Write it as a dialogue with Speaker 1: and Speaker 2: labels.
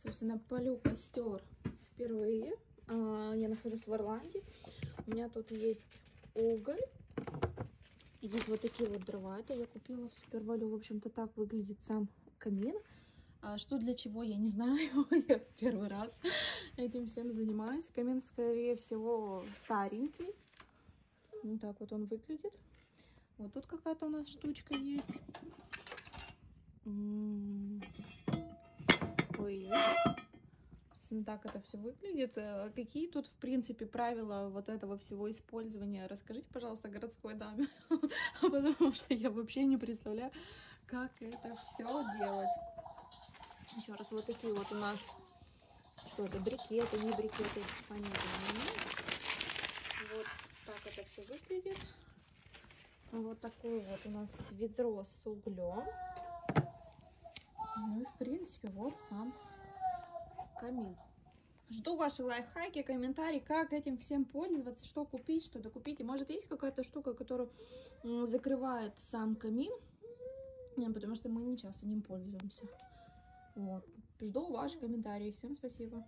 Speaker 1: Собственно, палю костер впервые. Я нахожусь в Ирландии. У меня тут есть уголь. И здесь вот такие вот дрова. Это я купила в Супервалю. В общем-то, так выглядит сам камин. Что для чего, я не знаю. Я в первый раз этим всем занимаюсь. Камин, скорее всего, старенький. Вот так вот он выглядит. Вот тут какая-то у нас штучка есть. Ой-ой. Так это все выглядит. Какие тут, в принципе, правила вот этого всего использования? Расскажите, пожалуйста, городской даме. Потому что я вообще не представляю, как это все делать. Еще раз, вот такие вот у нас, что это, брикеты, не брикеты, понятно. Вот так это все выглядит. Вот такое вот у нас ведро с углем. Ну и, в принципе, вот сам камин. Жду ваши лайфхаки, комментарии, как этим всем пользоваться, что купить, что докупить. И может есть какая-то штука, которая закрывает сам камин, потому что мы не часто ним пользуемся. Вот. Жду ваши комментарии. Всем спасибо.